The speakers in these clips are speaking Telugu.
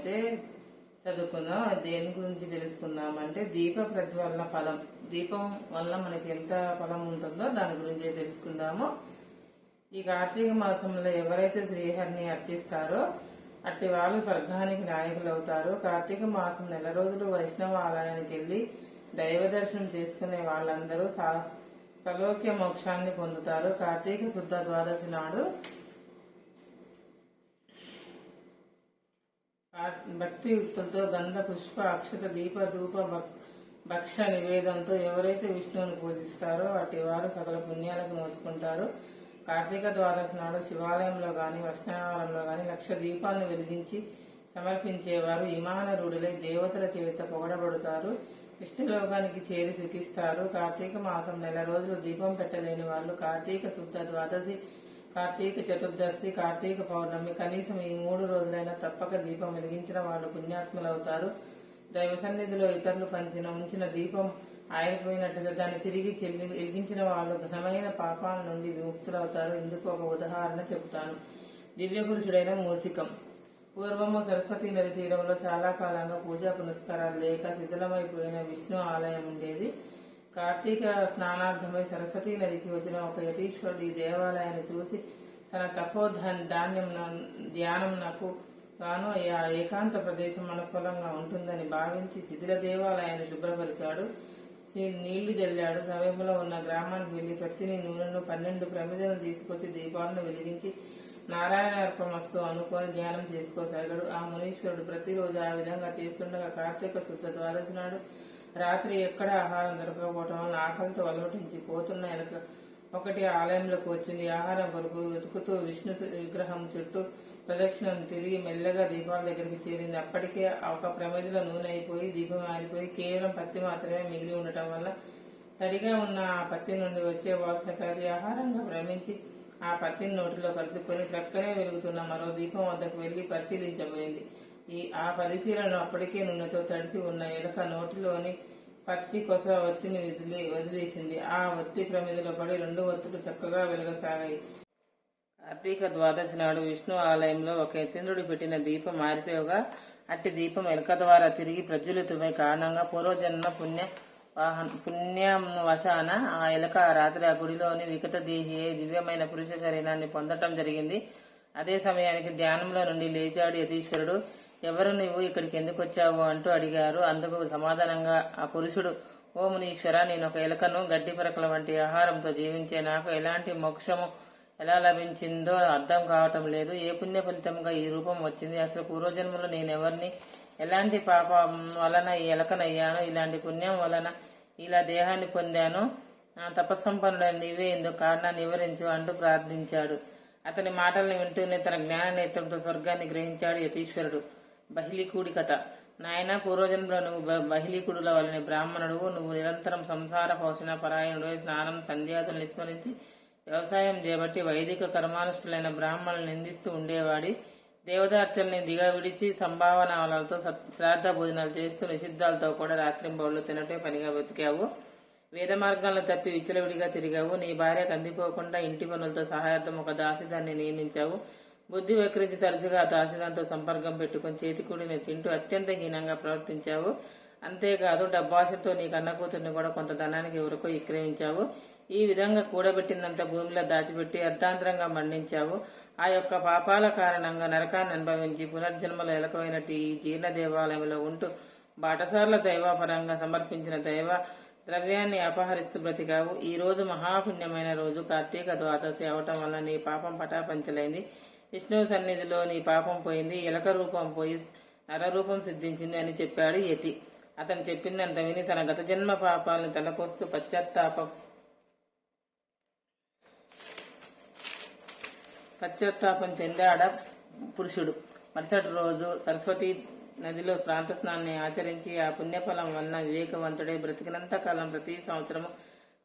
అయితే చదువుకుందాం. దేని గురించి తెలుసుకుందామంటే దీప ప్రజ్వలన ఫలం. దీపం వల్ల మనకి ఎంత ఫలం ఉంటుందో దాని గురించి తెలుసుకుందాము. ఈ కార్తీక మాసంలో ఎవరైతే శ్రీహరిని అర్చిస్తారో అట్టి వాళ్ళు స్వర్గానికి నాయకులు అవుతారు. కార్తీక మాసం నెల రోజులు వైష్ణవ ఆలయానికి వెళ్లి దైవ దర్శనం చేసుకునే వాళ్ళందరూ సలోక్య మోక్షాన్ని పొందుతారు. కార్తీక శుద్ధ ద్వాదశి నాడు భక్తియుక్తులతో గంధ పుష్ప అక్షత దీప ధూప భక్ష నివేదంతో ఎవరైతే విష్ణువుని పూజిస్తారో అటు వారు సకల పుణ్యాలకు నోచుకుంటారు. కార్తీక ద్వాదశి నాడు శివాలయంలో గాని వైష్ణవాలయంలో గాని 1,00,000 దీపాలను వెలిగించి సమర్పించేవారు విమానరూఢులై దేవతల చేత పొగడబడతారు. విష్ణులోకానికి చేరి సుఖిస్తారు. కార్తీక మాసం నెల రోజులు దీపం పెట్టలేని వాళ్ళు కార్తీక శుద్ధ ద్వాదశి, కార్తీక చతుర్దశి, కార్తీక పౌర్ణమి కనీసం ఈ 3 రోజులైనా తప్పక దీపం వెలిగించిన వాళ్ళు పుణ్యాత్ములవుతారు. దైవ సన్నిధిలో ఇతరులు ఉంచిన దీపం ఆరిపోయినట్టుగా దాన్ని తిరిగి వెలిగించిన వాళ్ళు ఘనమైన పాపాల నుండి విముక్తులవుతారు. ఇందుకు ఒక ఉదాహరణ చెబుతాను. దివ్య పురుషుడైన మూసికం. పూర్వము సరస్వతి నది తీరంలో చాలా కాలంగా పూజా పునస్కారాలు లేక శిథిలమైపోయిన విష్ణు ఆలయం ఉండేది. కార్తీక స్నానార్థమై సరస్వతీ నదికి వచ్చిన ఒక యతీశ్వరుడు ఈ దేవాలయాన్ని చూసి తన ధ్యానంకు గాను ఏకాంత ప్రదేశం అనుకూలంగా ఉంటుందని భావించి శిథిల దేవాలయాన్ని శుభ్రపరిచాడు. నీళ్లు జల్లాడు. సమీపంలో ఉన్న గ్రామానికి వెళ్లి ప్రతిని నూనెను 12 ప్రమిదలను తీసుకొచ్చి దీపాలను వెలిగించి నారాయణార్పణమస్తు అనుకొని ధ్యానం చేసుకోసాగాడు. ఆ మునీశ్వరుడు ప్రతిరోజు ఆ విధంగా చేస్తుండగా కార్తీక శుద్ధ ద్వాదశి నాడు రాత్రి ఎక్కడ ఆహారం దొరకకపోవటం వల్ల ఆకలితో అలమటించి పోతున్న ఎలక ఒకటి ఆలయంలోకి వచ్చింది. ఆహారం కొరకు వెతుకుతూ విష్ణు విగ్రహం చుట్టూ ప్రదక్షిణం తిరిగి మెల్లగా దీపాల దగ్గరికి చేరింది. అప్పటికే ఒక ప్రమిదలో నూనె అయిపోయి దీపం ఆరిపోయి కేవలం పత్తి మాత్రమే మిగిలి ఉండటం వల్ల తడిగా ఉన్న ఆ పత్తి నుండి వచ్చే వాసనకు అది ఆహారంగా భ్రమించి ఆ పత్తిని నోటిలో కలుసుకొని ప్రక్కనే వెలుగుతున్న మరో దీపం వద్దకు వెళ్లి పరిశీలించబోయింది. ఆ పరిశీలన అప్పటికే నూనెతో తడిసి ఉన్న ఎలక నోటిలోని పత్తి కొస ఒత్తిని వదిలేసింది. ఆ ఒత్తి ప్రమిదలో పడి 2 ఒత్తులు చక్కగా వెలగసాగాయి. కార్తీక ద్వాదశి నాడు విష్ణు ఆలయంలో ఒక యతీంద్రుడు పెట్టిన దీపం మారిపోగా అట్టి దీపం ఎలక ద్వారా తిరిగి ప్రజ్వలితమై కారణంగా పూర్వజన్మ పుణ్యం వశాన ఆ ఎలక రాత్రి ఆ గుడిలోని వికట దేహి దివ్యమైన పురుష శరీరాన్ని పొందటం జరిగింది. అదే సమయానికి ధ్యానంలో నుండి లేచాడు యతీశ్వరుడు. ఎవరు నువ్వు ఇక్కడికి ఎందుకు వచ్చావు అంటూ అడిగారు. అందుకు సమాధానంగా ఆ పురుషుడు, ఓ మునీశ్వర, నేను ఒక ఎలకను గడ్డి పరకల వంటి ఆహారంతో జీవించే నాకు ఎలాంటి మోక్షము ఎలా లభించిందో అర్థం కావటం లేదు. ఏ పుణ్య ఫలితంగా ఈ రూపం వచ్చింది? అసలు పూర్వజన్మలో నేనెవరిని, ఎలాంటి పాపం వలన ఈ ఎలకనయ్యాను, ఇలాంటి పుణ్యం వలన ఇలా దేహాన్ని పొందాను, తపస్సంపన్నుడైన నీవే ఎందుకు కారణాన్ని వివరించు అంటూ ప్రార్థించాడు. అతని మాటలను వింటూనే తన జ్ఞాన నేత్రంతో స్వర్గాన్ని గ్రహించాడు యతీశ్వరుడు. బహిలీకుడి కథ. నాయన, పూర్వజన్మలో నువ్వు బహిలీకుడుల వలన బ్రాహ్మణుడు. నువ్వు నిరంతరం సంసార పోషణ పరాయణుడు, స్నానం సంధ్యాదులు విస్మరించి వ్యవసాయం చేపట్టి వైదిక కర్మానుష్ఠులైన బ్రాహ్మణులను నిందిస్తూ ఉండేవాడి. దేవతార్చల్ని విడిచి సంభావనలతో శ్రాద్ధ భోజనాలు చేస్తూ నిషిద్ధాలతో కూడా రాత్రింబౌళ్లు తినటే పనిగా బతికావు. వేద మార్గాలను తప్పి విచ్చలవిడిగా తిరిగావు. నీ భార్యకు అందిపోకుండా ఇంటి పనులతో సహాయార్థం ఒక దాసిదాన్ని నియమించావు. బుద్ధి వక్రించి తరచుగా ఆ దాసిదాంతో సంపర్కం పెట్టుకుని చేతికూడిని తింటూ అత్యంత హీనంగా ప్రవర్తించావు. అంతేకాదు డబ్బాశతో నీ కన్నకూతుర్ని కూడా కొంత ధనానికి ఎవరికో విక్రయించావు. ఈ విధంగా కూడబెట్టిందంతా భూమిలో దాచిపెట్టి అర్ధాంతరంగా మండించావు. ఆ యొక్క పాపాల కారణంగా నరకాన్ని అనుభవించి పునర్జన్మలో ఎలకమైనట్టు ఈ జీర్ణ దేవాలయంలో ఉంటూ బాటసార్ల దైవాపరంగా సమర్పించిన దైవ ద్రవ్యాన్ని అపహరిస్తూ బ్రతికావు. ఈ రోజు మహాపుణ్యమైన రోజు కార్తీక ద్వాదశి అవటం వల్ల నీ పాపం పటాపంచలైంది. విష్ణువు సన్నిధిలో నీ పాపం పోయింది, ఎలక రూపం పోయి నరరూపం సిద్ధించింది అని చెప్పాడు యతి. అతను చెప్పిందంత విని తన గత జన్మ పాపాలను తలపోస్తూ పశ్చాత్తాపం చెందాడ పురుషుడు. మరుసటి రోజు సరస్వతి నదిలో ప్రాంత స్నానాన్ని ఆచరించి ఆ పుణ్యఫలం వలన వివేకవంతుడై బ్రతికినంత కాలం ప్రతి సంవత్సరము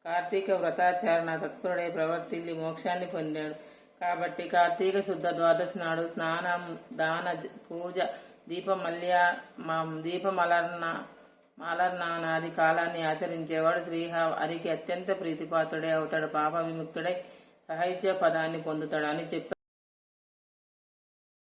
కార్తీక వ్రతాచరణ తత్పరుడై ప్రవర్తిల్లి మోక్షాన్ని పొందాడు. కాబట్టి కార్తీక శుద్ధ ద్వాదశి నాడు స్నానం, దాన, పూజ, దీపమలర్నాది కాలాన్ని ఆచరించేవాడు శ్రీహరికి అత్యంత ప్రీతిపాత్రుడే అవుతాడు, పాప విముక్తుడై సాహిత్య పదాన్ని పొందుతాడు అని చెప్పారు.